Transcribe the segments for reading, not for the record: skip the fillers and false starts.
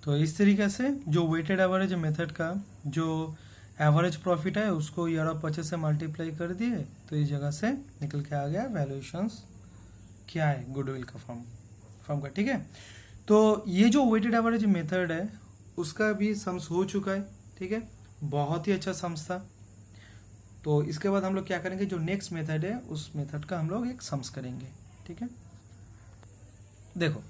तो इस तरीके से जो वेटेड एवरेज मेथड का जो एवरेज प्रॉफिट है उसको ईयर ऑफ परचेज से मल्टीप्लाई कर दिए, तो इस जगह से निकल के आ गया वैल्यूएशंस क्या है गुडविल का फर्म का। ठीक है, तो ये जो वेटेड एवरेज मेथड है उसका भी सम्स हो चुका है। ठीक है, बहुत ही अच्छा सम्स था। तो इसके बाद हम लोग क्या करेंगे, जो नेक्स्ट मेथड है उस मेथड का हम लोग एक सम्स करेंगे। ठीक है, देखो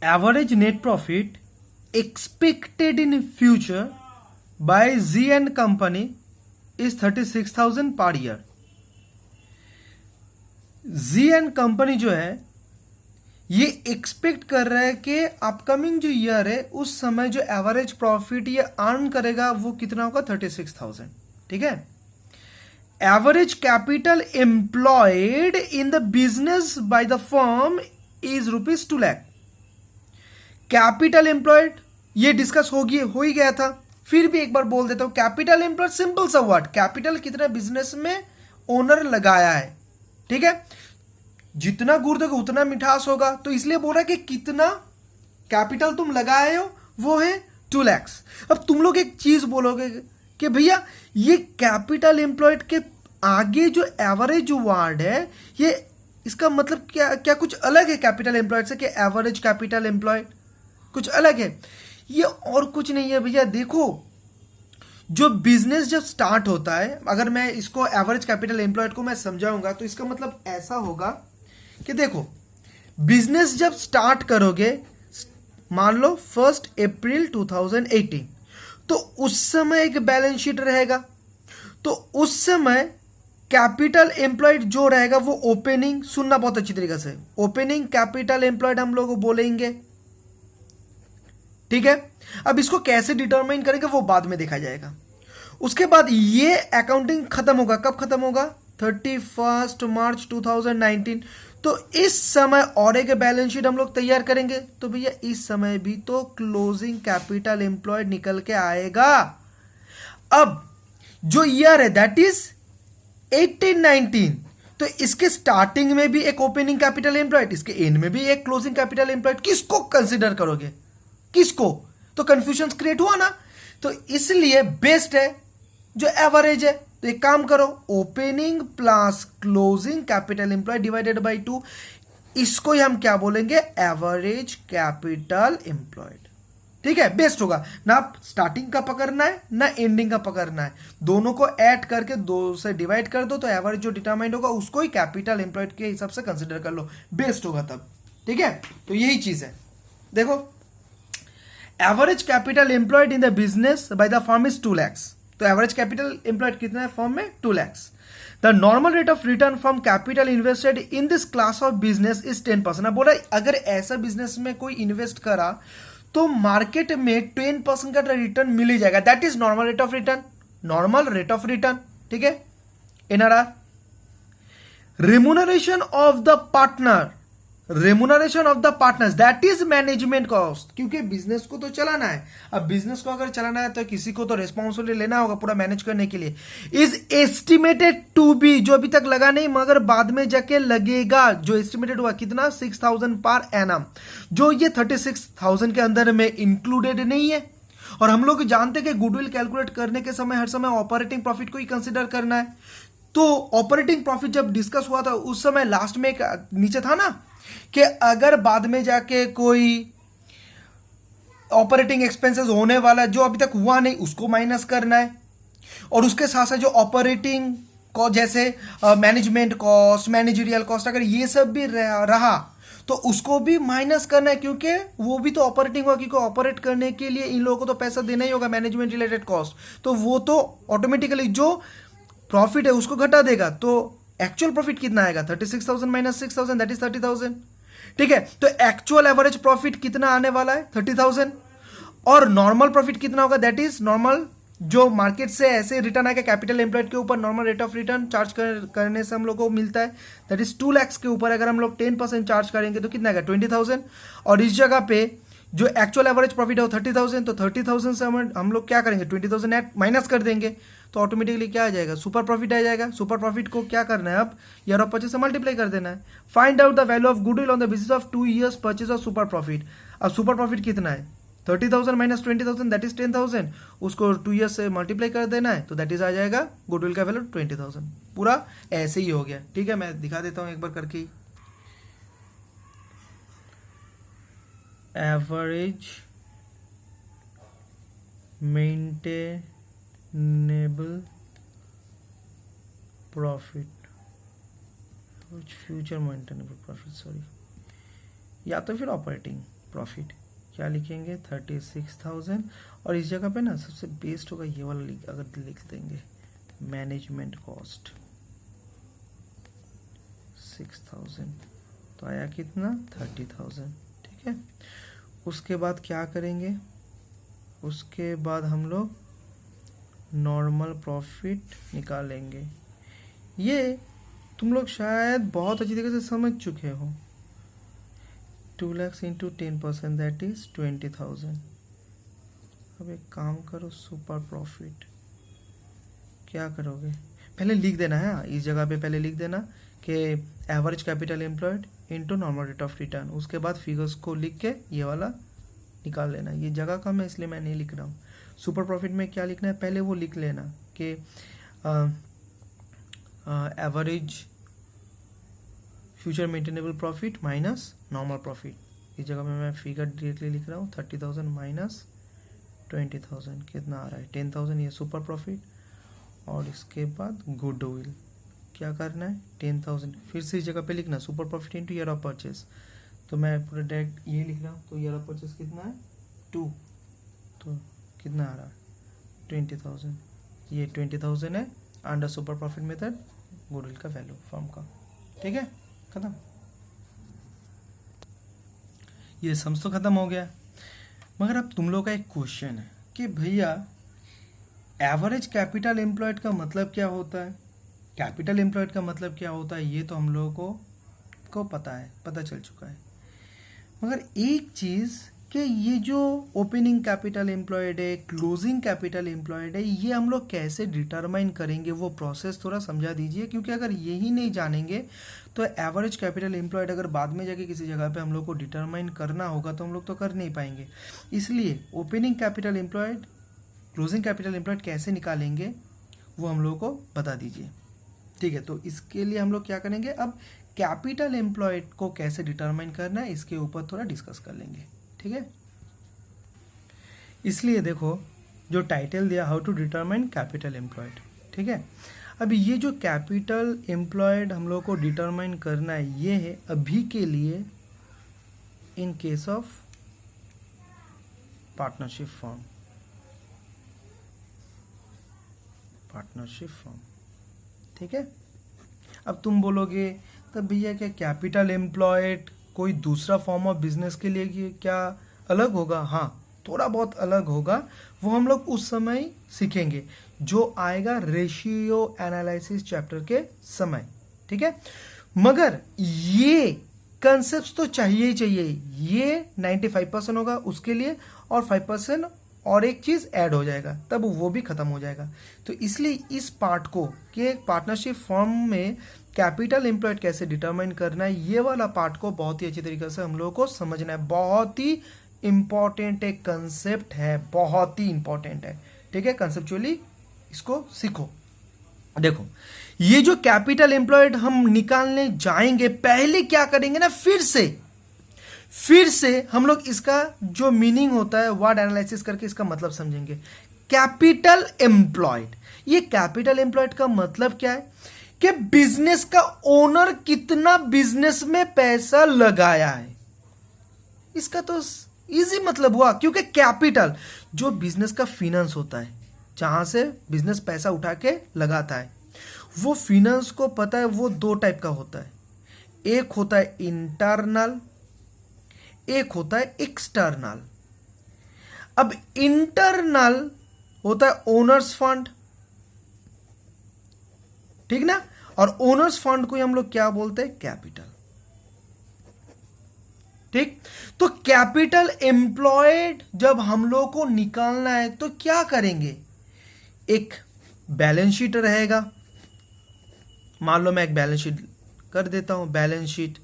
average net profit expected in future by G and company is 36,000 per year. Ji and company जो है ये एक्सपेक्ट कर रहा है कि अपकमिंग जो ईयर है उस समय जो एवरेज प्रॉफिट ये अर्न करेगा वो कितना होगा, 36,000। ठीक है, average capital employed in the business by the firm is ₹2 lakh. Capital employed ये डिस्कस हो ही गया था, फिर भी एक बार बोल देता हूं। कैपिटल एम्प्लॉयड सिंपल सा वर्ड, कैपिटल कितना बिजनेस में ओनर लगाया है। ठीक है, जितना गुड़ दोगे उतना मिठास होगा, तो इसलिए बोल रहा है कि कितना कैपिटल तुम लगाए हो वो है 2 लाख। अब तुम लोग एक चीज बोलोगे कि भैया ये कैपिटल एम्प्लॉयड के आगे जो एवरेज जो वर्ड है ये इसका मतलब क्या कुछ अलग है कैपिटल एम्प्लॉयड से, कि एवरेज कैपिटल एम्प्लॉयड कुछ अलग है? ये और कुछ नहीं है भैया। देखो जो बिजनेस जब स्टार्ट होता है, अगर मैं इसको एवरेज कैपिटल एम्प्लॉयड को मैं समझाऊंगा तो इसका मतलब ऐसा होगा कि देखो बिजनेस जब स्टार्ट करोगे, मान लो 1 अप्रैल 2018, तो उस समय एक बैलेंस शीट रहेगा। तो उस समय कैपिटल एम्प्लॉयड जो रहेगा वो ओपनिंग, सुनना बहुत अच्छी तरीके से, ओपनिंग कैपिटल एम्प्लॉयड हम लोग बोलेंगे। ठीक है, अब इसको कैसे डिटरमाइन करेंगे वो बाद में देखा जाएगा। उसके बाद ये अकाउंटिंग खत्म होगा, कब खत्म होगा, 31 मार्च 2019। तो इस समय और एक बैलेंस शीट हम लोग तैयार करेंगे, तो भैया इस समय भी तो क्लोजिंग कैपिटल एम्प्लॉयड निकल के आएगा। अब जो ईयर है दैट इज 18-19, तो इसके स्टार्टिंग में भी एक ओपनिंग कैपिटल एम्प्लॉयड, इसके एंड में भी एक क्लोजिंग कैपिटल एम्प्लॉयड। किसको कंसिडर करोगे, किसको? तो कंफ्यूजन क्रिएट हुआ ना। तो इसलिए बेस्ट है जो एवरेज है। तो एक काम करो, opening plus closing capital employed divided by 2, इसको ही हम क्या बोलेंगे, एवरेज कैपिटल एम्प्लॉयड। ठीक है, बेस्ट होगा ना। स्टार्टिंग का पकड़ना है ना एंडिंग का पकड़ना है, दोनों को ऐड करके 2 से डिवाइड कर दो, तो एवरेज जो डिटरमाइंड होगा उसको ही कैपिटल एम्प्लॉयड के हिसाब से कंसिडर कर लो, बेस्ट होगा तब। ठीक है, तो यही चीज है। देखो average capital employed in the business by the firm is 2 lakh. तो एवरेज कैपिटल एम्प्लॉयड कितना है फर्म में, 2 lakh. The normal rate of return from capital invested in this class of business is 10%। अब बोला अगर ऐसा बिजनेस में कोई इन्वेस्ट करा तो मार्केट में 10% का रिटर्न मिल ही जाएगा, that is normal rate of return, normal rate of return. ठीक है, NRR. Remuneration of the partner, remuneration of the partners that is management cost, क्योंकि बिजनेस को तो चलाना है। अब बिजनेस को अगर चलाना है तो किसी को तो रेस्पॉन्सिबिलिटी लेना होगा पूरा मैनेज करने के लिए। इज एस्टिमेटेड टू बी, जो अभी तक लगा नहीं मगर बाद में जाके लगेगा, जो एस्टिमेटेड हुआ कितना, 6,000 पर एनम, जो ये 36,000 के अंदर में इंक्लूडेड नहीं है। और हम लोग जानते हैं कि गुडविल कैलकुलेट करने के समय हर समय ऑपरेटिंग प्रॉफिट को ही कंसिडर करना है। तो ऑपरेटिंग प्रॉफिट जब डिस्कस हुआ था उस समय लास्ट में एक नीचे था ना कि अगर बाद में जाके कोई ऑपरेटिंग एक्सपेंसेस होने वाला जो अभी तक हुआ नहीं उसको माइनस करना है, और उसके साथ साथ जो ऑपरेटिंग कॉस्ट जैसे मैनेजमेंट कॉस्ट, मैनेजरियल कॉस्ट, अगर ये सब भी रहा तो उसको भी माइनस करना है, क्योंकि वो भी तो ऑपरेटिंग होगा, क्योंकि ऑपरेट करने के लिए इन लोगों को तो पैसा देना ही होगा, मैनेजमेंट रिलेटेड कॉस्ट, तो वो तो ऑटोमेटिकली जो प्रॉफिट है उसको घटा देगा। तो एक्चुअल प्रॉफिट कितना आएगा, 36,000 माइनस 6,000 दैट इज 30,000। ठीक है, तो एक्चुअल एवरेज प्रॉफिट कितना आने वाला है, 30,000। और नॉर्मल प्रॉफिट कितना होगा, दैट इज नॉर्मल जो मार्केट से ऐसे रिटर्न आएगा कैपिटल एम्प्लॉयड के ऊपर, normal rate of return charge करने से हम लोग को मिलता है, दैट इज 2 लाख के ऊपर अगर हम लोग 10% चार्ज करेंगे तो कितना आएगा, 20,000। और इस जगह पे जो एक्चुअल एवरेज प्रॉफिट है वो 30,000, तो 30,000 से हम लोग क्या करेंगे, 20,000 माइनस कर देंगे, तो ऑटोमेटिकली क्या आ जाएगा, सुपर प्रॉफिट आ जाएगा। सुपर प्रॉफिट को क्या करना है, अब ईयर ऑफ परचेज से मल्टीप्लाई कर देना है। Find out the value of goodwill on the basis of 2 years purchase of super profit. अब सुपर प्रॉफिट कितना है, 30,000 माइनस 20,000 दैट इज 10,000, उसको 2 years से मल्टीप्लाई कर देना है, तो दैट इज आ जाएगा गुडविल का वैल्यू 20,000। पूरा ऐसे ही हो गया। ठीक है, मैं दिखा देता हूं एक बार करके। Average maintainable profit, future maintainable profit, sorry, या तो फिर ऑपरेटिंग प्रॉफिट, क्या लिखेंगे 36,000, और इस जगह पे ना सबसे बेस्ट होगा ये वाला अगर लिख देंगे मैनेजमेंट कॉस्ट 6,000, तो आया कितना 30,000। ठीक है, उसके बाद क्या करेंगे, उसके बाद हम लोग नॉर्मल प्रॉफिट निकालेंगे। ये तुम लोग शायद बहुत अच्छी तरीके से समझ चुके हो। 2 lakhs इंटू 10% दैट इज 20,000। अब एक काम करो, सुपर प्रॉफिट क्या करोगे, पहले लिख देना है, इस जगह पे पहले लिख देना कि average capital employed into normal rate of return, उसके बाद फिगर्स को लिख के ये वाला निकाल लेना। ये जगह कम है इसलिए मैं नहीं लिख रहा हूँ। सुपर प्रॉफिट में क्या लिखना है, पहले वो लिख लेना कि average future maintainable profit minus normal profit. इस जगह में मैं फिगर डायरेक्टली लिख रहा हूँ 30,000 माइनस 20,000 कितना आ रहा है 10,000, ये सुपर प्रॉफिट, और इसके बाद गुडविल क्या करना है 10,000, फिर से इस जगह पे लिखना super profit into year of purchase. तो मैं पूरा डायरेक्ट ये लिख रहा हूँ, तो ईयर ऑफ परचेज कितना है 2, तो कितना आ रहा है 20,000, ये 20,000 है under super profit method goodwill का वैल्यू फर्म का। ठीक है, खत्म, ये सम्स तो खत्म हो गया। मगर अब तुम लोग का एक क्वेश्चन है कि भैया एवरेज कैपिटल एम्प्लॉयड का मतलब क्या होता है, कैपिटल एम्प्लॉयड का मतलब क्या होता है, ये तो हम लोगों को पता है, पता चल चुका है। मगर एक चीज़ कि ये जो ओपनिंग कैपिटल एम्प्लॉयड है, क्लोजिंग कैपिटल एम्प्लॉयड है, ये हम लोग कैसे डिटरमाइन करेंगे, वो प्रोसेस थोड़ा समझा दीजिए। क्योंकि अगर यही नहीं जानेंगे तो एवरेज कैपिटल एम्प्लॉयड अगर बाद में जाके किसी जगह पे हम लोग को डिटरमाइन करना होगा तो हम लोग तो कर नहीं पाएंगे। इसलिए opening capital employed, closing capital employed कैसे निकालेंगे वो हम लोग को बता दीजिए। ठीक है, तो इसके लिए हम लोग क्या करेंगे, अब कैपिटल एम्प्लॉयड को कैसे डिटरमाइन करना है इसके ऊपर थोड़ा डिस्कस कर लेंगे। ठीक है, इसलिए देखो जो टाइटल दिया how to determine capital employed. ठीक है, अब ये जो कैपिटल एम्प्लॉयड हम लोग को डिटरमाइन करना है ये है अभी के लिए in case of partnership form, partnership form. ठीक है, अब तुम बोलोगे तब भैया क्या कैपिटल एम्प्लॉयड कोई दूसरा फॉर्म ऑफ बिजनेस के लिए क्या अलग होगा? हाँ, थोड़ा बहुत अलग होगा, वो हम लोग उस समय सीखेंगे जो आएगा रेशियो एनालिसिस चैप्टर के समय। ठीक है, मगर ये कंसेप्ट तो चाहिए ही चाहिए। ये 95% होगा उसके लिए, और 5% और एक चीज ऐड हो जाएगा, तब वो भी खत्म हो जाएगा। तो इसलिए इस पार्ट को कि पार्टनरशिप फॉर्म में कैपिटल एम्प्लॉयड कैसे डिटरमाइन करना है, ये वाला पार्ट को बहुत ही अच्छी तरीके से हम लोगों को समझना है। बहुत ही इंपॉर्टेंट एक कंसेप्ट है, बहुत ही इंपॉर्टेंट है। ठीक है, कंसेप्चुअली इसको सीखो। देखो ये जो कैपिटल एम्प्लॉयड हम निकालने जाएंगे, पहले क्या करेंगे ना, फिर से हम लोग इसका जो मीनिंग होता है वर्ड एनालिसिस करके इसका मतलब समझेंगे। कैपिटल एम्प्लॉयड, ये कैपिटल एम्प्लॉयड का मतलब क्या है कि बिजनेस का ओनर कितना बिजनेस में पैसा लगाया है, इसका तो इजी मतलब हुआ। क्योंकि कैपिटल जो बिजनेस का फिनेंस होता है, जहां से बिजनेस पैसा उठा के लगाता है, वो फिनेंस को पता है वो 2 टाइप का होता है। एक होता है इंटरनल, एक होता है एक्सटर्नल। अब इंटरनल होता है ओनर्स फंड, ठीक ना, और ओनर्स फंड को हम लोग क्या बोलते हैं, कैपिटल। ठीक। तो कैपिटल एम्प्लॉयड जब हम लोग को निकालना है तो क्या करेंगे, एक बैलेंस शीट रहेगा। मान लो मैं एक बैलेंस शीट कर देता हूं, बैलेंस शीट,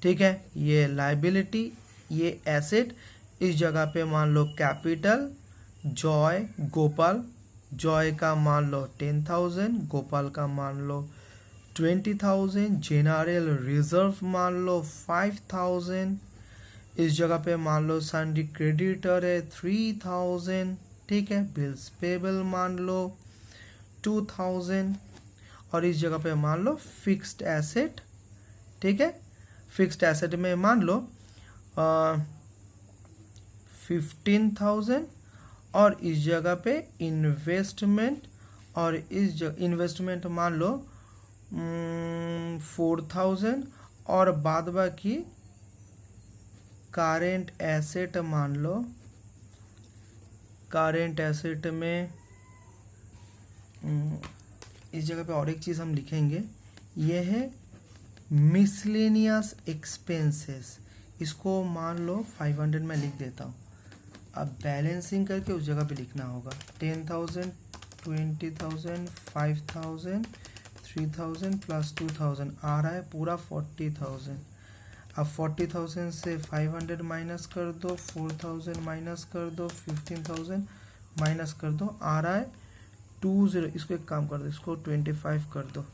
ठीक है। ये लायबिलिटी, ये एसेट, इस जगह पे मान लो कैपिटल जॉय गोपाल, जॉय का मान लो 10,000, गोपाल का मान लो 20,000, जनरल रिजर्व मान लो 5,000, इस जगह पे मान लो सन्डी क्रेडिटर है 3,000, ठीक है। बिल्स पेबल मान लो 2,000, और इस जगह पे मान लो फिक्स्ड एसेट, ठीक है। फिक्स्ड एसेट में मान लो 15,000, और इस जगह पे इन्वेस्टमेंट, और इस जगह इन्वेस्टमेंट मान लो 4,000, और बाद बाकी करेंट एसेट मान लो, करेंट एसेट में इस जगह पे और एक चीज़ हम लिखेंगे, ये है मिसलेनियस एक्सपेंसेस, इसको मान लो 500 में लिख देता हूँ। अब बैलेंसिंग करके उस जगह पे लिखना होगा 10,000, 20,000, 5,000, 3,000 प्लस 2,000 आ रहा है पूरा 40,000। अब 40,000 से 500 माइनस कर दो, 4,000 माइनस कर दो, 15,000 माइनस कर दो, आ रहा है 20। इसको एक काम कर दो, इसको 25 कर दो,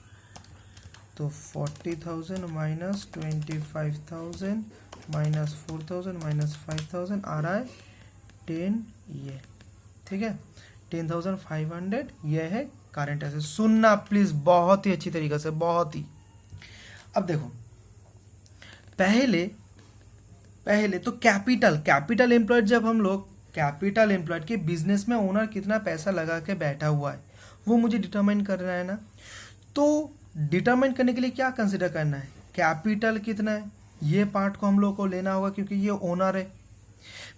तो 40,000 माइनस 25,000 माइनस 4,000 माइनस 5,000 आ रहा है 10, ये ठीक है 10,500। ये है करंट एसेट। सुनना प्लीज बहुत ही अच्छी तरीके से, बहुत ही। अब देखो पहले तो कैपिटल एम्प्लॉयड, जब हम लोग कैपिटल एम्प्लॉयड के बिजनेस में ओनर कितना पैसा लगा के बैठा हुआ है वो मुझे डिटरमाइन करना है ना। तो डिटरमाइन करने के लिए क्या कंसिडर करना है, कैपिटल कितना है, ये पार्ट को हम लोग को लेना होगा क्योंकि ये ओनर है।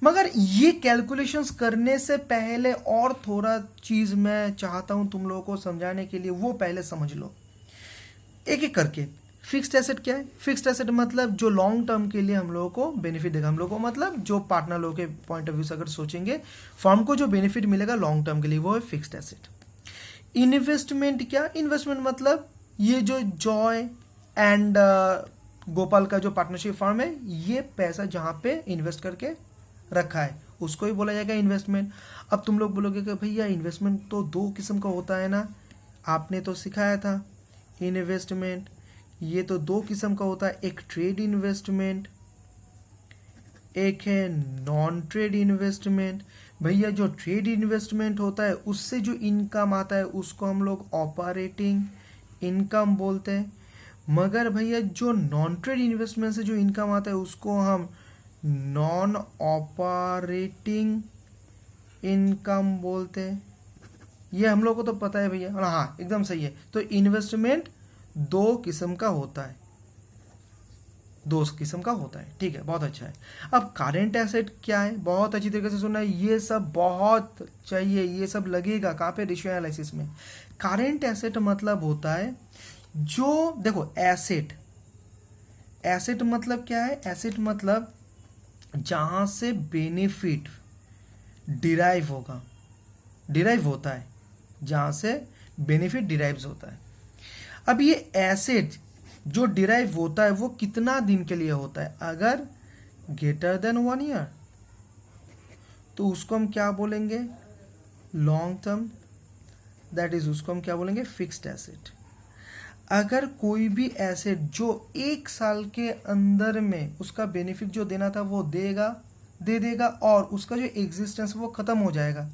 मगर ये कैलकुलेशंस करने से पहले और थोड़ा चीज मैं चाहता हूं तुम लोगों को समझाने के लिए, वो पहले समझ लो एक एक करके। फिक्स्ड एसेट क्या है? फिक्स्ड एसेट मतलब जो लॉन्ग टर्म के लिए हम लोगों को बेनिफिट देगा, हम लोगों को मतलब जो पार्टनर लोगों के पॉइंट ऑफ व्यू से अगर सोचेंगे फर्म को जो बेनिफिट मिलेगा लॉन्ग टर्म के लिए वो है फिक्स्ड एसेट। इन्वेस्टमेंट क्या? इन्वेस्टमेंट मतलब ये जो जॉय एंड गोपाल का जो पार्टनरशिप फर्म है, ये पैसा जहां पे इन्वेस्ट करके रखा है उसको ही बोला जाएगा इन्वेस्टमेंट। अब तुम लोग बोलोगे कि भैया इन्वेस्टमेंट तो दो किस्म का होता है ना, आपने तो सिखाया था इन्वेस्टमेंट, ये तो दो किस्म का होता है, एक ट्रेड इन्वेस्टमेंट, एक है नॉन ट्रेड इन्वेस्टमेंट। भैया जो ट्रेड इन्वेस्टमेंट होता है उससे जो इनकम आता है उसको हम लोग ऑपरेटिंग इनकम बोलते हैं। मगर भैया जो नॉन ट्रेड इन्वेस्टमेंट से जो इनकम आता है उसको हम नॉन ऑपरेटिंग इनकम बोलते हैं। ये हम लोग को तो पता है भैया, हाँ एकदम सही है। तो इन्वेस्टमेंट दो किस्म का होता है, दो किस्म का होता है, ठीक है, बहुत अच्छा है। अब करेंट एसेट क्या है? बहुत अच्छी तरीके से सुनना है, ये सब बहुत चाहिए, ये सब लगेगा कहाँ पे? रेशियो एनालिसिस में। करेंट एसेट मतलब होता है जो, देखो एसेट मतलब क्या है? एसेट मतलब जहां से बेनिफिट डिराइव होता है, जहां से बेनिफिट डिराइव होता है। अब ये एसेट जो डिराइव होता है वो कितना दिन के लिए होता है? अगर ग्रेटर देन 1 ईयर तो उसको हम क्या बोलेंगे? लॉन्ग टर्म, दैट इज उसको हम क्या बोलेंगे? Fixed asset. अगर कोई भी एसेट जो 1 साल के अंदर में उसका बेनिफिट जो देना था वो दे देगा और उसका जो एग्जिस्टेंस वो खत्म हो जाएगा,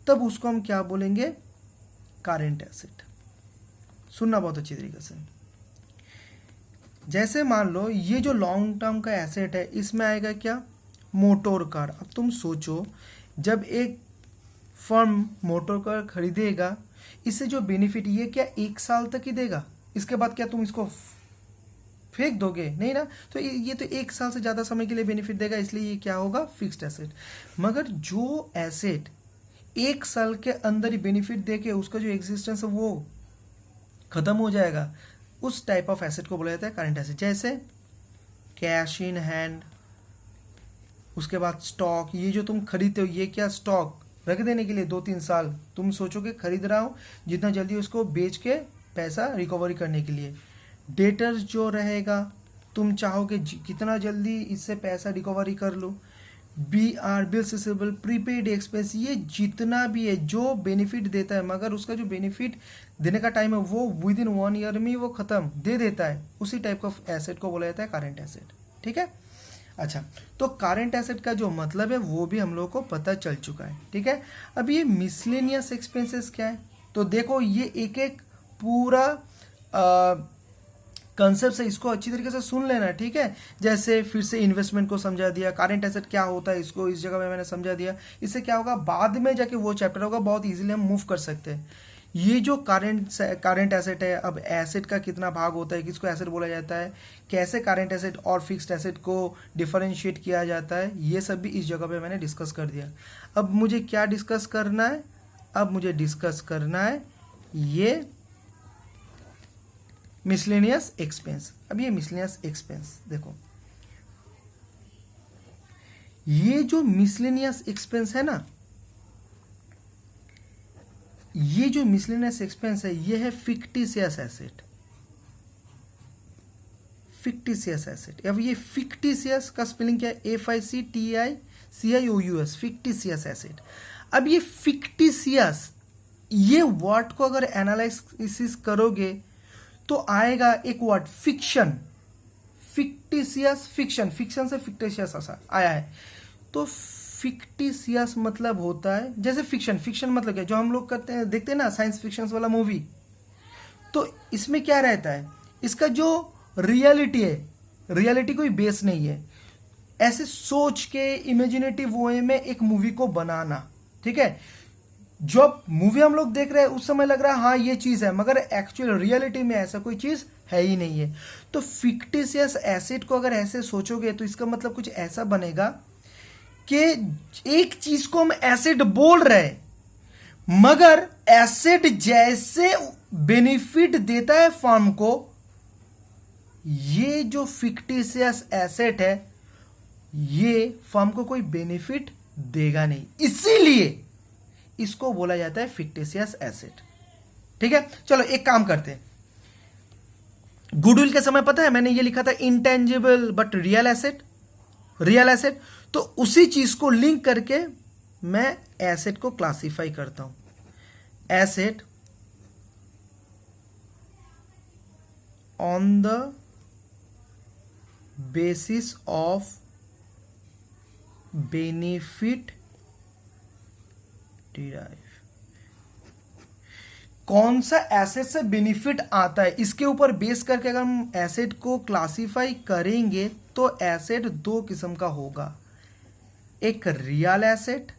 तब उसको हम क्या बोलेंगे? Current asset. सुनना बहुत अच्छी तरीके से। जैसे मान लो ये जो लॉन्ग टर्म का एसेट है इसमें आएगा क्या? Motor car. अब तुम सोचो जब एक फर्म मोटर कार खरीदेगा, इससे जो बेनिफिट ये क्या 1 साल तक ही देगा? इसके बाद क्या तुम इसको फेंक दोगे? नहीं ना। तो ये तो 1 साल से ज़्यादा समय के लिए बेनिफिट देगा, इसलिए ये क्या होगा? Fixed asset. मगर जो एसेट 1 साल के अंदर ही बेनिफिट देके उसका जो एग्जिस्टेंस है वो खत्म हो जाएगा, उस टाइप ऑफ एसेट को बोला जाता है करंट एसेट। जैसे कैश इन हैंड, उसके बाद स्टॉक, ये जो तुम खरीदते हो ये क्या स्टॉक रख देने के लिए 2-3 साल तुम सोचोगे खरीद रहा हूँ जितना जल्दी उसको बेच के पैसा रिकवरी करने के लिए। डेटर्स जो रहेगा तुम चाहोगे कितना जल्दी इससे पैसा रिकवरी कर लो। BR bills receivable, prepaid expense, ये जितना भी है जो बेनिफिट देता है मगर उसका जो बेनिफिट देने का टाइम है वो विद इन 1 ईयर में वो खत्म दे देता है, उसी टाइप का एसेट को बोला जाता है करंट एसेट। ठीक है, अच्छा तो करंट एसेट का जो मतलब है वो भी हम लोग को पता चल चुका है। ठीक है, अब ये मिसलेनियस एक्सपेंसेस क्या है, तो देखो ये एक एक पूरा कंसेप्ट है, इसको अच्छी तरीके से सुन लेना। ठीक है, जैसे फिर से इन्वेस्टमेंट को समझा दिया, करंट एसेट क्या होता है इसको इस जगह में मैंने समझा दिया। इससे क्या होगा बाद में जाके वो चैप्टर होगा बहुत इजीली हम मूव कर सकते हैं। ये जो करंट एसेट है, अब एसेट का कितना भाग होता है, किसको एसेट बोला जाता है, कैसे करंट एसेट और फिक्स्ड एसेट को डिफरेंशिएट किया जाता है, ये सब भी इस जगह पे मैंने डिस्कस कर दिया। अब मुझे क्या डिस्कस करना है, अब मुझे डिस्कस करना है ये मिसलेनियस एक्सपेंस। अब ये मिसलेनियस एक्सपेंस देखो, ये जो मिसलेनियस एक्सपेंस है ना, ये जो मिसलेनियस एक्सपेंस है ये है फिक्टिशियस एसेट। फिक्टिशियस एसेट, अब ये फिक्टिशियस का स्पेलिंग क्या है, FICTICIOUS, फिक्टिशियस एसेट। अब ये फिक्टिशियस, ये वर्ड को अगर एनालिसिस करोगे तो आएगा एक word fiction, fictitious fiction, fiction से फिक्टिशियस ऐसा आया है। तो फिक्टिशियस मतलब होता है जैसे फिक्शन, फिक्शन मतलब क्या, जो हम लोग करते हैं देखते हैं ना साइंस फिक्शन वाला मूवी, तो इसमें क्या रहता है, इसका जो रियलिटी है, रियलिटी कोई बेस नहीं है, ऐसे सोच के इमेजिनेटिव वे में एक मूवी को बनाना। ठीक है, जब मूवी हम लोग देख रहे हैं उस समय लग रहा है हाँ ये चीज है, मगर एक्चुअल रियलिटी में ऐसा कोई चीज है ही नहीं है। तो फिक्टिशियस एसेट को अगर ऐसे सोचोगे तो इसका मतलब कुछ ऐसा बनेगा कि एक चीज को हम एसेट बोल रहे हैं मगर एसेट जैसे बेनिफिट देता है फर्म को, ये जो फिक्टिशियस एसेट है ये फर्म को कोई बेनिफिट देगा नहीं, इसीलिए इसको बोला जाता है फिक्टिशियस एसेट। ठीक है, चलो एक काम करते हैं, गुडविल के समय पता है मैंने ये लिखा था intangible but real asset, real asset, तो उसी चीज को लिंक करके मैं एसेट को क्लासिफाई करता हूं। Asset on the basis of benefit derive, कौन सा एसेट से बेनिफिट आता है इसके ऊपर बेस करके अगर हम एसेट को क्लासिफाई करेंगे तो एसेट दो किस्म का होगा, एक रियल एसेट,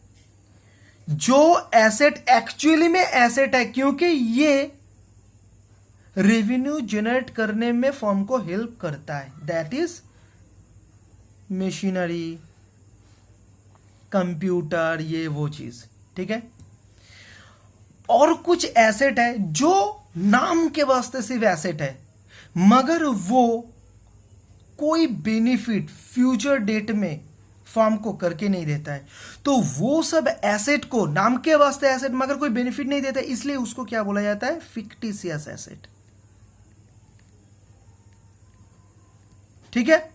जो एसेट एक्चुअली में एसेट है क्योंकि ये रेवेन्यू जनरेट करने में फर्म को हेल्प करता है, दैट इज मशीनरी, कंप्यूटर, ये वो चीज। ठीक है, और कुछ एसेट है जो नाम के वास्ते सिर्फ एसेट है मगर वो कोई बेनिफिट फ्यूचर डेट में फर्म को करके नहीं देता है। तो वो सब एसेट को नाम के वास्ते एसेट मगर कोई बेनिफिट नहीं देता है, इसलिए उसको क्या बोला जाता है, फिक्टिशियस एसेट। ठीक है,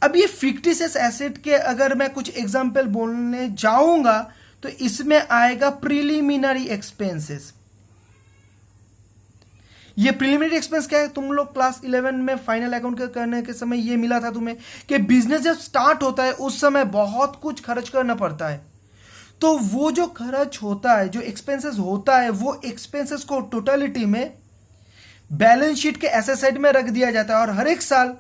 अब ये फिक्टिशियस एसेट के अगर मैं कुछ एग्जांपल बोलने जाऊंगा तो इसमें आएगा प्रिलिमिनरी एक्सपेंसेस। ये प्रिलिमिनरी एक्सपेंस क्या है, तुम लोग क्लास 11 में फाइनल अकाउंट करने के समय ये मिला था तुम्हें कि बिजनेस जब स्टार्ट होता है उस समय बहुत कुछ खर्च करना पड़ता है, तो वो जो खर्च होता है, जो एक्सपेंसेस होता है, वो एक्सपेंसेस को टोटलिटी में बैलेंस शीट के एसेट साइड में रख दिया जाता है और हर एक साल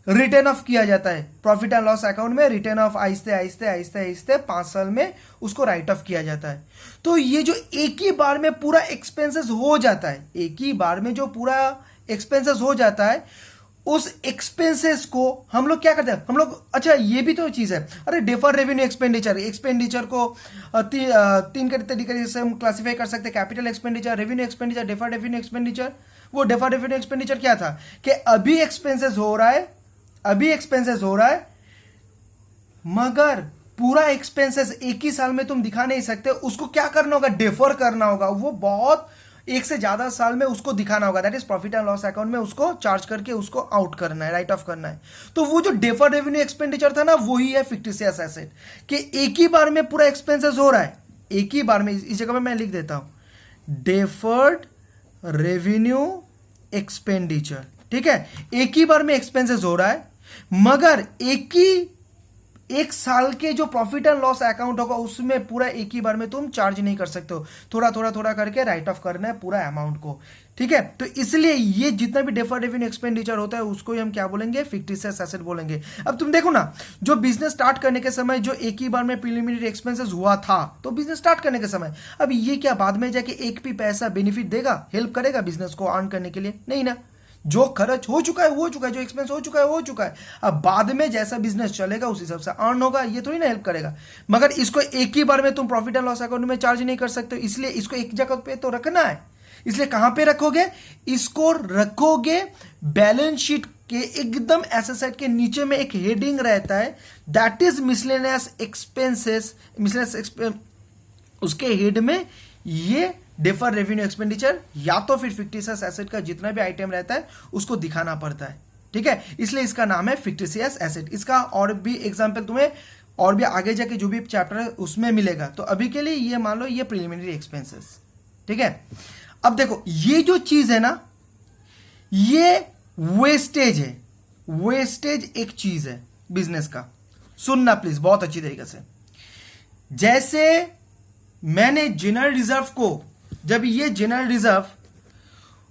रिटर्न ऑफ किया जाता है। प्रॉफिट एंड लॉस अकाउंट में रिटर्न ऑफ आहिस्ते आहिस्ते आहिस्ते आहिस्ते 5 साल में उसको राइट ऑफ किया जाता है। तो ये जो एक ही बार में पूरा एक्सपेंसेस हो जाता है, एक ही बार में जो पूरा एक्सपेंसेस हो जाता है, उस एक्सपेंसेस को हम लोग क्या करते हैं, हम लोग, अच्छा ये भी तो चीज है, अरे डेफर रेवेन्यू एक्सपेंडिचर, एक्सपेंडिचर को तीन तरीके से हम क्लासिफाई कर सकते हैं, capital expenditure, revenue expenditure, defer revenue expenditure. वो डेफर रेवेन्यू एक्सपेंडिचर क्या था कि अभी एक्सपेंसेस हो रहा है, अभी एक्सपेंसेस हो रहा है मगर पूरा एक्सपेंसेस एक ही साल में तुम दिखा नहीं सकते, उसको क्या करना होगा, डेफर करना होगा। वो बहुत एक से ज्यादा साल में उसको दिखाना होगा, that is profit and loss account में उसको चार्ज करके उसको आउट करना है, राइट ऑफ करना है। तो वो जो डेफर रेवेन्यू एक्सपेंडिचर था ना, वही है फिक्टिशियस एसेट, कि एक ही बार में पूरा एक्सपेंसेस हो रहा है, एक ही बार में। इस जगह पे मैं लिख देता हूं डेफर्ड रेवेन्यू एक्सपेंडिचर, ठीक है, एक ही बार में एक्सपेंसेस हो रहा है, मगर एक साल के जो प्रॉफिट एंड लॉस अकाउंट होगा उसमें पूरा एक ही बार में तुम चार्ज नहीं कर सकते हो, थोड़ा थोड़ा थोड़ा करके राइट ऑफ करना है पूरा अमाउंट को, ठीक है। तो इसलिए ये जितना भी डेफर्ड रेवेन्यू एक्सपेंडिचर होता है उसको ही हम क्या बोलेंगे, फिक्टिशियस एसेट बोलेंगे। अब तुम देखो ना, जो बिजनेस स्टार्ट करने के समय जो एक ही बार में प्रिलिमिनरी एक्सपेंसेस हुआ था, तो बिजनेस स्टार्ट करने के समय, अब ये क्या बाद में जाके एक भी पैसा बेनिफिट देगा, हेल्प करेगा बिजनेस को अर्न करने के लिए? नहीं ना। जो खर्च हो चुका है हो चुका है, जो एक्सपेंस हो चुका है हो चुका है, अब बाद में जैसा बिजनेस चलेगा उस हिसाब से अर्न होगा, ये थोड़ी ना हेल्प करेगा। मगर इसको एक ही बार में तुम प्रॉफिट एंड लॉस अकाउंट में चार्ज नहीं कर सकते, इसलिए इसको एक जगह पे तो रखना है। इसलिए कहां पे रखोगे, इसको रखोगे बैलेंस शीट के एकदम ऐसे साइड के नीचे में एक हेडिंग रहता है, दैट इज मिसलेनियस एक्सपेंसेस, उसके हेड में ये डेफर रेवेन्यू एक्सपेंडिचर या तो फिर फिक्टिशियस एसेट का जितना भी आइटम रहता है उसको दिखाना पड़ता है, ठीक है। इसलिए इसका नाम है फिक्टिशियस एसेट। इसका और भी एग्जांपल तुम्हें और भी आगे जाके जो भी चैप्टर है उसमें मिलेगा। तो अभी के लिए ये मान लो ये प्रिलिमिनरी एक्सपेंसेस, ठीक है। अब देखो ये जो चीज है ना, ये वेस्टेज है, वेस्टेज एक चीज है बिजनेस का। सुनना प्लीज बहुत अच्छी तरीके से। जैसे मैंने जनरल रिजर्व को, जब ये जनरल रिजर्व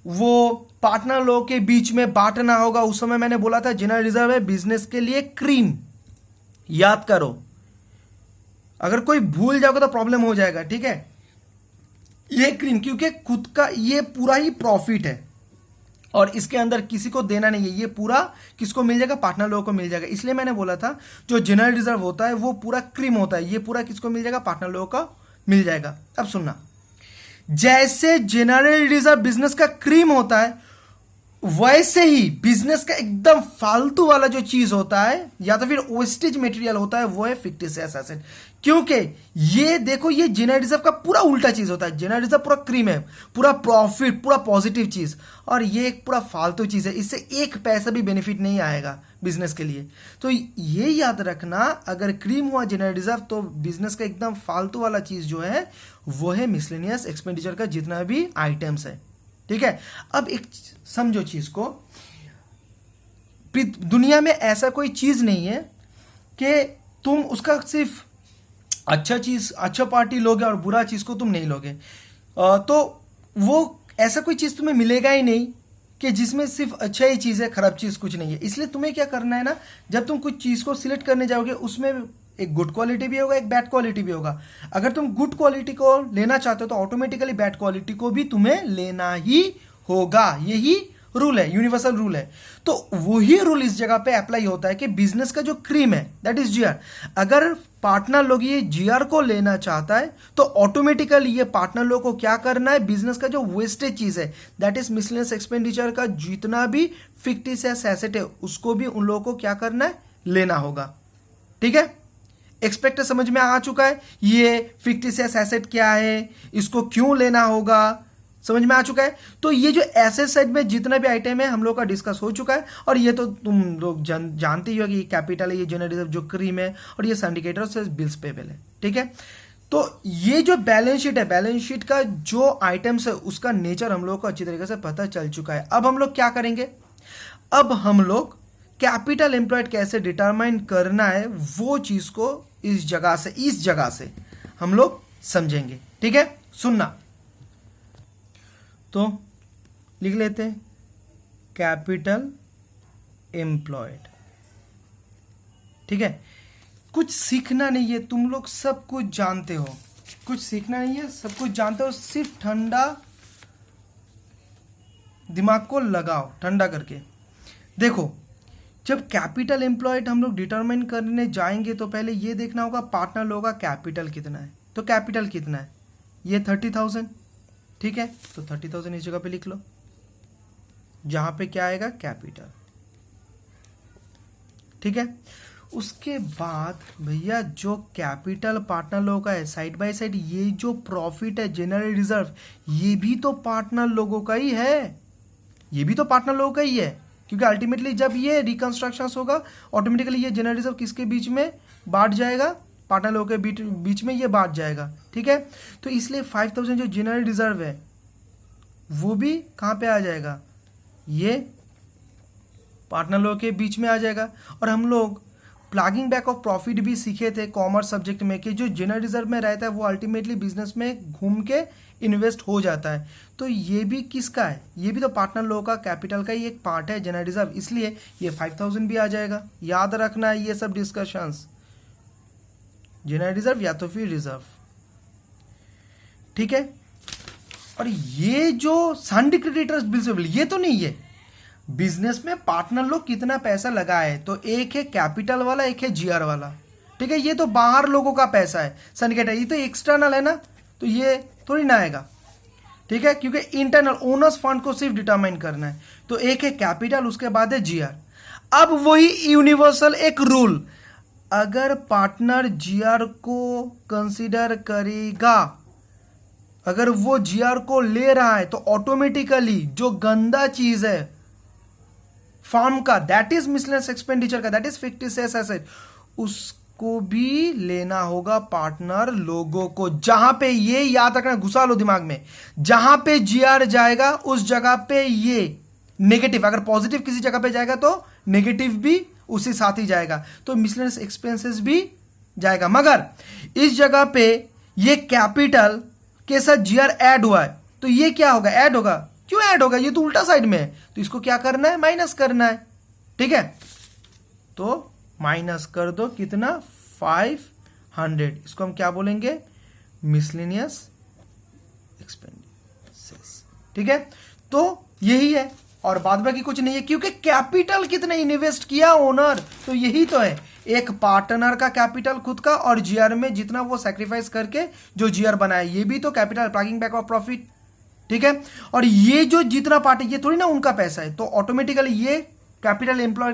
वो पार्टनर लोगों के बीच में बांटना होगा, उस समय मैंने बोला था जनरल रिजर्व है बिजनेस के लिए क्रीम। याद करो, अगर कोई भूल जाओगे तो प्रॉब्लम हो जाएगा, ठीक है। ये क्रीम क्योंकि खुद का ये पूरा ही प्रॉफिट है और इसके अंदर किसी को देना नहीं है, ये पूरा किसको मिल जाएगा, पार्टनर लोगों को मिल जाएगा। इसलिए मैंने बोला था जो जनरल रिजर्व होता है वो पूरा क्रीम होता है, ये पूरा किसको मिल जाएगा, पार्टनर लोगों को मिल जाएगा। अब सुनना, जैसे जनरल रिजर्व बिजनेस का क्रीम होता है, वैसे ही बिजनेस का एकदम फालतू वाला जो चीज होता है या तो फिर वेस्टेज मटेरियल होता है वो है फिक्टिशियस एसेट। क्योंकि ये देखो ये जनरल रिजर्व का पूरा उल्टा चीज होता है। जनरल रिजर्व पूरा क्रीम है, पूरा प्रॉफिट, पूरा पॉजिटिव चीज, और ये एक पूरा फालतू चीज है, इससे एक पैसा भी बेनिफिट नहीं आएगा बिजनेस के लिए। तो ये याद रखना, अगर क्रीम हुआ जनरल रिजर्व तो बिजनेस का एकदम फालतू वाला चीज जो है वो है मिसलेनियस एक्सपेंडिचर का जितना भी आइटम्स है, ठीक है। अब एक समझो चीज को, दुनिया में ऐसा कोई चीज नहीं है कि तुम उसका सिर्फ अच्छा चीज, अच्छा पार्टी लोगे और बुरा चीज को तुम नहीं लोगे। तो वो ऐसा कोई चीज तुम्हें मिलेगा ही नहीं कि जिसमें सिर्फ अच्छा ही चीज है, खराब चीज कुछ नहीं है। इसलिए तुम्हें क्या करना है ना, जब तुम कुछ चीज को सिलेक्ट करने जाओगे उसमें एक गुड क्वालिटी भी होगा, एक बैड क्वालिटी भी होगा। अगर तुम गुड क्वालिटी को लेना चाहते हो तो ऑटोमेटिकली बैड क्वालिटी को भी तुम्हें लेना ही होगा, यही रूल है, यूनिवर्सल रूल है। तो वही रूल इस जगह पे अप्लाई होता है कि बिजनेस का जो क्रीम है दैट इज जीआर, अगर पार्टनर लोग ये जीआर को लेना चाहता है तो ऑटोमेटिकली ये पार्टनर लोग को क्या करना है, बिजनेस का जो वेस्टेज चीज है दैट इज मिसलेनियस एक्सपेंडिचर का जितना भी फिक्टिशियस एसेट है उसको भी उन लोगों को क्या करना है, लेना होगा, ठीक है। एक्सपेक्ट समझ में आ चुका है, ये फिक्टिशियस एसेट क्या है, इसको क्यों लेना होगा, समझ में आ चुका है। तो ये जो एसेट साइड में जितना भी आइटम है हम लोग का डिस्कस हो चुका है, और ये तो तुम लोग जानते ही हो कि ये कैपिटल है, ये जनरल रिजर्व जो क्रीम है, और ये सिंडिकेटर से बिल्स पेबल है, ठीक है। तो ये जो बैलेंस शीट है, बैलेंस शीट का जो आइटम्स है उसका नेचर हम लोग को अच्छी तरीके से पता चल चुका है। अब हम लोग क्या करेंगे, अब हम लोग कैपिटल एम्प्लॉयड कैसे डिटरमाइन करना है वो चीज को इस जगह से हम लोग समझेंगे, ठीक है। सुनना, तो लिख लेते हैं कैपिटल एम्प्लॉयड, ठीक है। कुछ सीखना नहीं है, तुम लोग सब कुछ जानते हो, कुछ सीखना नहीं है, सब कुछ जानते हो, सिर्फ ठंडा दिमाग को लगाओ, ठंडा करके देखो। जब कैपिटल एम्प्लॉयड हम लोग डिटरमाइन करने जाएंगे तो पहले ये देखना होगा पार्टनर लोगों का कैपिटल कितना है। तो कैपिटल कितना है, ये 30,000, ठीक है। तो 30,000 इस जगह पे लिख लो, जहां पे क्या आएगा, कैपिटल, ठीक है। उसके बाद भैया जो कैपिटल पार्टनर लोगों का है साइड बाय साइड, ये जो प्रॉफिट है जनरल रिजर्व, ये भी तो पार्टनर लोगों का ही है, ये भी तो पार्टनर लोगों का ही है, क्योंकि अल्टीमेटली जब ये रिकंस्ट्रक्शन होगा ऑटोमेटिकली ये जनरल रिजर्व किसके बीच में बांट जाएगा, पार्टनर लोगों के बीच में ये बांट जाएगा। ठीक है, तो इसलिए 5000 जो जनरल रिजर्व है वो भी कहाँ पे आ जाएगा, ये पार्टनर लोगों के बीच में आ जाएगा। और हम लोग प्लगिंग बैक ऑफ प्रॉफिट भी सीखे थे कॉमर्स सब्जेक्ट में कि जो जनरल रिजर्व में रहता है वो अल्टीमेटली बिजनेस में घूम के इन्वेस्ट हो जाता है। तो ये भी किसका है, ये भी तो पार्टनर लोगों का कैपिटल का ही एक पार्ट है जनरल रिजर्व, इसलिए ये 5000 भी आ जाएगा। याद रखना है ये सब डिस्कशंस, जनरल रिजर्व या तो फिर रिजर्व। ठीक है, और ये जो सन्डी क्रेडिटर्स बिल्स ये तो नहीं है, बिजनेस में पार्टनर लोग कितना पैसा लगाए, तो एक है कैपिटल वाला एक है जीआर वाला। ठीक है, ये तो बाहर लोगों का पैसा है सिंडिकेट, ये तो एक्सटर्नल है ना, तो ये थोड़ी ना आएगा। ठीक है, क्योंकि इंटरनल ओनर्स फंड को सिर्फ डिटरमाइन करना है, तो एक है कैपिटल उसके बाद है जीआर। अब वही यूनिवर्सल एक रूल, अगर पार्टनर जीआर को कंसीडर करेगा, अगर वो जीआर को ले रहा है तो ऑटोमेटिकली जो गंदा चीज है फार्म का, दैट इज मिसलेनियस एक्सपेंडिचर का, दैट इज फिक्टिशियस एसेट, उसको भी लेना होगा पार्टनर लोगों को। जहां पे ये याद रखना, घुसा लो दिमाग में, जहां पे जीआर जाएगा उस जगह पे ये नेगेटिव, अगर पॉजिटिव किसी जगह पे जाएगा तो नेगेटिव भी उसी साथ ही जाएगा, तो मिसलेनियस एक्सपेंसेस भी जाएगा। मगर इस जगह पे ये कैपिटल के साथ जीआर ऐड हुआ है, तो ये क्या होगा, ऐड होगा। क्यों ऐड होगा, ये तो उल्टा साइड में है, तो इसको क्या करना है, माइनस करना है। ठीक है, तो माइनस कर दो कितना, 500, इसको हम क्या बोलेंगे, मिसलेनियस एक्सपेंसेस। ठीक है, तो यही है और बाद बाकी कुछ नहीं है, क्योंकि कैपिटल कितने इन्वेस्ट किया ओनर, तो यही तो है, एक पार्टनर का कैपिटल खुद का और जीआर में जितना वो सैक्रिफाइस करके जो जीआर बनाया, ये भी तो capital, plugging back of profit. ठीक है, और ये जो जितना पार्ट है ये थोड़ी ना उनका पैसा है, तो ऑटोमेटिकली ये कैपिटल एम्प्लॉय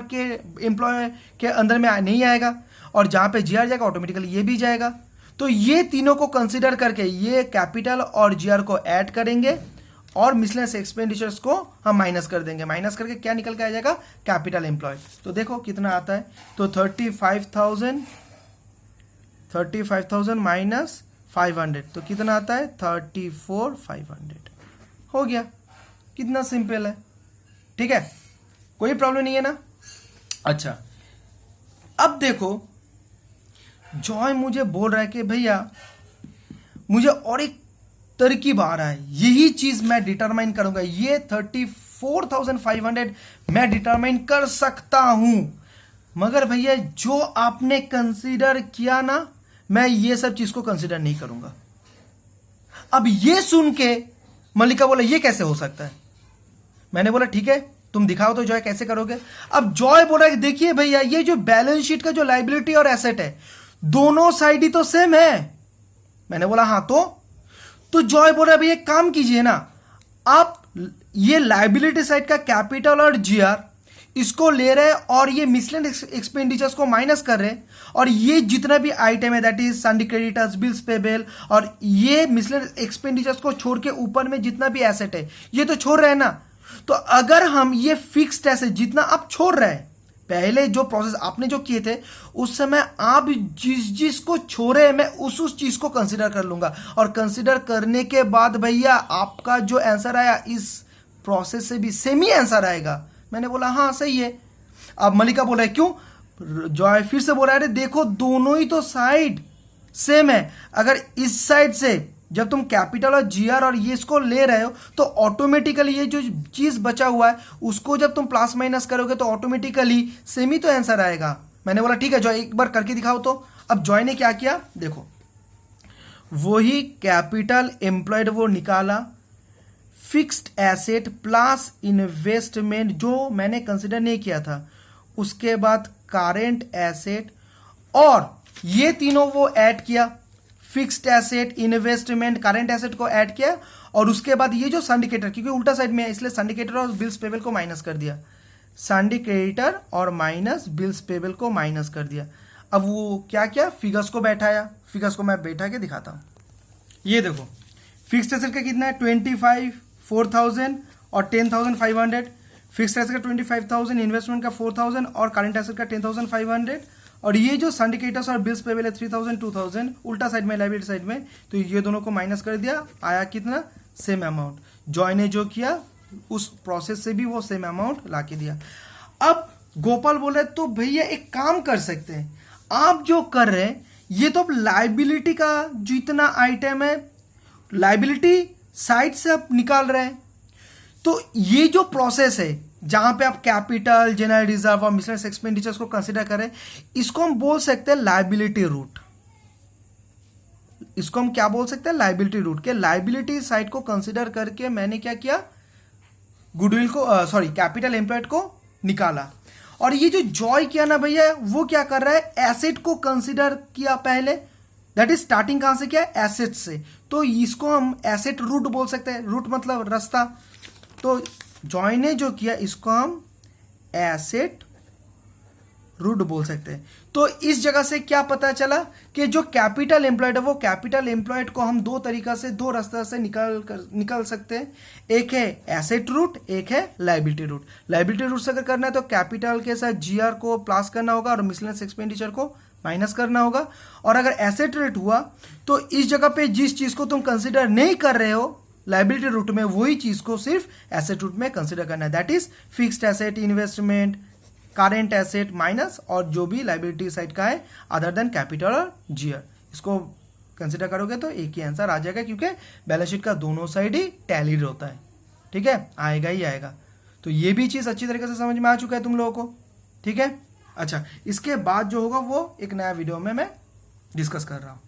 के अंदर में नहीं आएगा, और जहां पे जीआर जाएगा ऑटोमेटिकली ये भी जाएगा। तो ये तीनों को कंसीडर करके ये कैपिटल और जीआर को ऐड करेंगे और मिसलेनियस एक्सपेंडिचर्स को हम माइनस कर देंगे, माइनस करके क्या निकल के आ जाएगा, कैपिटल एम्प्लॉय। तो देखो कितना आता है, तो 35,000 माइनस 500, तो कितना आता है, 34,500 हो गया। कितना सिंपल है। ठीक है, कोई प्रॉब्लम नहीं है ना। अच्छा, अब देखो जॉय मुझे बोल रहा है कि भैया मुझे और एक तरकीब आ रहा है, यही चीज मैं डिटरमाइन करूंगा, ये 34,500 मैं डिटरमाइन कर सकता हूं, मगर भैया जो आपने कंसीडर किया ना, मैं ये सब चीज को कंसीडर नहीं करूंगा। अब ये सुन के मल्लिका बोला ये कैसे हो सकता है, मैंने बोला ठीक है तुम दिखाओ तो जॉय कैसे करोगे। अब जॉय बोल रहा है देखिए भैया ये जो बैलेंस शीट का जो लायबिलिटी और एसेट है दोनों साइड ही तो सेम है। मैंने बोला हाँ, तो जॉय बोल रहा है भैया एक काम कीजिए ना, आप ये लायबिलिटी साइड का कैपिटल और जीआर इसको ले रहे और ये मिसलेनियस एक्सपेंडिचर्स को माइनस कर रहे, और ये जितना भी आइटम है that is सन्डी creditors, bills payable, और ये मिसलेनियस एक्सपेंडिचर्स को छोड़ के ऊपर में जितना भी एसेट है ये तो छोड़ रहे हैं ना। तो अगर हम ये फिक्स्ड एसेट जितना आप छोड़ रहे हैं, पहले जो प्रोसेस आपने जो किए थे उस समय आप जिस को छोड़े मैं उस चीज को कंसीडर कर लूंगा, और कंसीडर करने के बाद भैया आपका जो आंसर आया इस प्रोसेस से भी सेम ही आंसर आएगा। मैंने बोला हाँ सही है। अब मल्लिका बोल रहा है क्यों, जॉय फिर से बोल रहा है देखो दोनों ही तो साइड सेम है, अगर इस साइड से जब तुम कैपिटल और जीआर और ये इसको ले रहे हो तो ऑटोमेटिकली ये जो चीज बचा हुआ है उसको जब तुम प्लस माइनस करोगे तो ऑटोमेटिकली सेम ही तो आंसर आएगा। मैंने बोला ठीक है जॉय एक बार करके दिखाओ तो। अब जॉय ने क्या किया देखो, वही कैपिटल एम्प्लॉयड वो निकाला, फिक्स्ड एसेट प्लस इन्वेस्टमेंट जो मैंने कंसिडर नहीं किया था, उसके बाद करेंट एसेट, और ये तीनों वो ऐड किया, fixed asset, investment, current asset को ऐड किया, और उसके बाद ये जो सिंडिकेटर, क्योंकि उल्टा साइड में है इसलिए सिंडिकेटर और बिल्स पेबल को माइनस कर दिया। सैंडी क्रेडिटर और माइनस बिल्स पेबल को माइनस कर दिया। अब वो क्या क्या फिगर्स को बैठाया, फिगर्स को मैं बैठा के दिखाता हूँ। ये देखो फिक्स्ड एसेट का कितना है 25, 4000 और 10,500। फिक्स्ड एसेट का 25,000, इन्वेस्टमेंट का 4,000 और करंट एसेट का 10,500। और ये जो सैंडी क्रेडिटर्स और बिल्स पेबल है 3,000, 2,000 उल्टा साइड में लायबिलिटी साइड में, तो ये दोनों को माइनस कर दिया, आया कितना सेम अमाउंट। जॉय ने जो किया उस प्रोसेस से भी वो सेम अमाउंट ला के दिया। अब गोपाल बोल रहे तो भैया एक काम कर सकते हैं, आप जो कर रहे हैं ये तो अब लाइबिलिटी का जितना आइटम है लाइबिलिटी साइड से आप निकाल रहे हैं, तो ये जो प्रोसेस है जहां पे आप कैपिटल, जनरल रिजर्व और मिसलेनियस एक्सपेंडिचर्स को कंसीडर करें, इसको हम बोल सकते हैं लाइबिलिटी रूट। इसको हम क्या बोल सकते हैं, लाइबिलिटी रूट। के लाइबिलिटी साइड को कंसीडर करके मैंने क्या किया, गुडविल को कैपिटल एम्प्लॉयड को निकाला। और ये जो जॉय किया ना भैया, वो क्या कर रहा है, एसेट को कंसीडर किया पहले, दैट इज स्टार्टिंग कहां से किया, एसेट से। तो इसको हम एसेट रूट बोल सकते हैं, रूट मतलब रास्ता। तो जॉय ने जो किया इसको हम एसेट रूट बोल सकते हैं। तो इस जगह से क्या पता चला कि जो कैपिटल एम्प्लॉयड है वो कैपिटल एम्प्लॉयड को हम दो तरीका से, दो रास्ते से निकाल सकते हैं। एक है एसेट रूट, एक है लायबिलिटी रूट। लायबिलिटी रूट से अगर करना है तो कैपिटल के साथ जीआर को प्लस करना होगा और मिसलेनियस एक्सपेंडिचर को माइनस करना होगा। और अगर एसेट रेट हुआ तो इस जगह पे जिस चीज को तुम कंसिडर नहीं कर रहे हो लायबिलिटी रूट में, वही चीज को सिर्फ एसेट रूट में कंसिडर करना है, that is fixed asset, investment, current asset minus और जो भी लायबिलिटी साइड का है अदर देन कैपिटल और जीआर, इसको कंसिडर करोगे तो एक ही आंसर आ जाएगा, क्योंकि बैलेंस शीट का दोनों साइड ही टैलीड होता है। ठीक है, आएगा ही आएगा। तो ये भी चीज अच्छी तरीके से समझ में आ चुका है तुम लोगों को। ठीक है, अच्छा, इसके बाद जो होगा वो एक नया वीडियो में मैं डिस्कस कर रहा हूं।